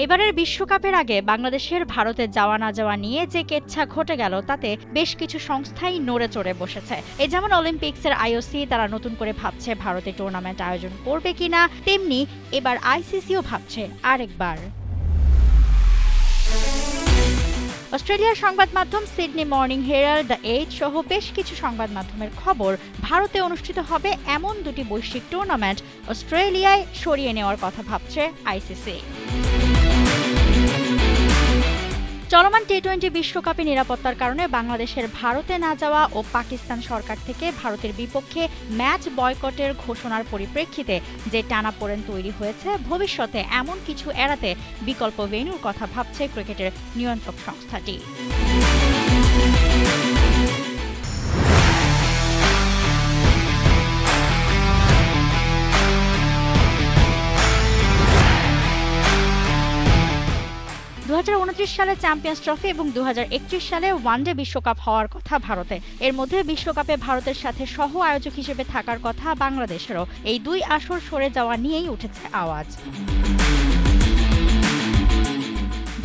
এবারের বিশ্বকাপের আগে বাংলাদেশের ভারতে যাওয়া না যাওয়া নিয়ে যে কেচ্ছা ঘটে গেল তাতে বেশ কিছু সংস্থাই নড়ে চড়ে বসেছে। যেমন অলিম্পিক্সের আইওসি তারা নতুন করে ভাবছে ভারতে টুর্নামেন্ট আয়োজন করবে কিনা, তেমনি এবার আইসিসিও ভাবছে আরেকবার। অস্ট্রেলিয়ার সংবাদ মাধ্যম Sydney Morning Herald, the Age সহ বেশ কিছু সংবাদ মাধ্যমের খবর, ভারতে অনুষ্ঠিত হবে এমন দুটি বৈশ্বিক টুর্নামেন্ট অস্ট্রেলিয়ায় সরিয়ে নেওয়ার কথা ভাবছে আইসিসি। চলমান টি-20 বিশ্বকাপে নিরাপত্তার কারণে বাংলাদেশের ভারতে না যাওয়া ও পাকিস্তান সরকার থেকে ভারতের বিপক্ষে ম্যাচ বয়কটের ঘোষণার পরিপ্রেক্ষিতে যে টানাপোড়েন তৈরি হয়েছে, ভবিষ্যতে এমন কিছু এড়াতে বিকল্প ভেন্যুর কথা ভাবছে ক্রিকেটের নিয়ন্ত্রক সংস্থাটি। 2029 সালে চ্যাম্পিয়ন্স ট্রফি এবং 2031 সালে ওয়ানডে বিশ্বকাপ হওয়ার কথা ভারতে। এর মধ্যে বিশ্বকাপে ভারতের সাথে সহ আয়োজক হিসেবে থাকার কথা বাংলাদেশেরও। এই দুই আসর সরে যাওয়া নিয়েই উঠেছে আওয়াজ।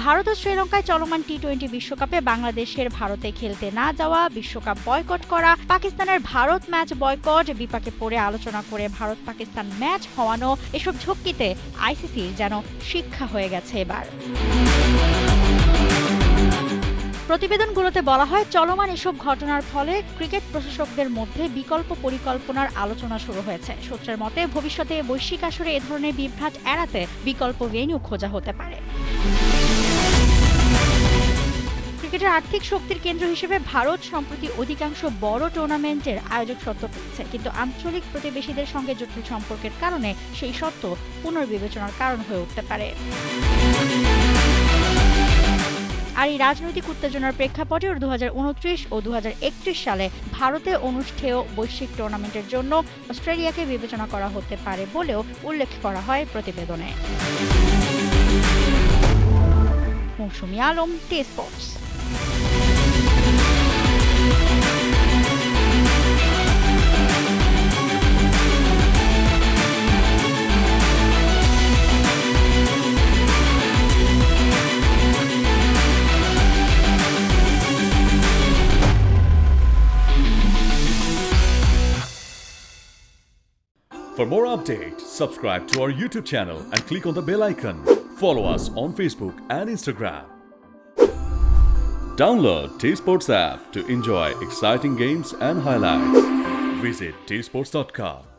ভারত ও শ্রীলঙ্কায় চলমান টি-20 বিশ্বকাপে বাংলাদেশের ভারতে খেলতে না যাওয়া, বিশ্বকাপ বয়কট করা, পাকিস্তানের ভারত ম্যাচ বয়কট, বিপাকে পড়ে আলোচনা করে ভারত পাকিস্তান ম্যাচ হওয়ানো, এসব ঝক্কিতে আইসিসির যেন শিক্ষা হয়ে গেছে এবার। প্রতিবেদনগুলোতে বলা হয়, চলমান এসব ঘটনার ফলে ক্রিকেট প্রশাসকদের মধ্যে বিকল্প পরিকল্পনার আলোচনা শুরু হয়েছে। সূত্রের মতে, ভবিষ্যতে বৈশ্বিক আসরে এ ধরনের বিভ্রাট এড়াতে বিকল্প ভেন্যু খোঁজা হতে পারে। ক্রিকেটের আর্থিক শক্তির কেন্দ্র হিসেবে ভারত সম্প্রতি অধিকাংশ বড় টুর্নামেন্টের আয়োজক সত্ত্ব পেয়েছে, কিন্তু আঞ্চলিক প্রতিবেশীদের সঙ্গে জটিল সম্পর্কের কারণে সেই সত্ত্ব পুনর্বিবেচনার কারণ হয়ে উঠতে পারে। আর এই রাজনৈতিক উত্তেজনার প্রেক্ষাপটে 2029 ও 2031 সালে ভারতে অনুষ্ঠেয় বৈশ্বিক টুর্নামেন্টের জন্য অস্ট্রেলিয়াকে বিবেচনা করা হতে পারে বলেও উল্লেখ করা হয় প্রতিবেদনে। মৌসুমী Alam, T Sports. For more updates, subscribe to our YouTube channel and click on the bell icon. Follow us on Facebook and Instagram. Download T-Sports app to enjoy exciting games and highlights. Visit tsports.com.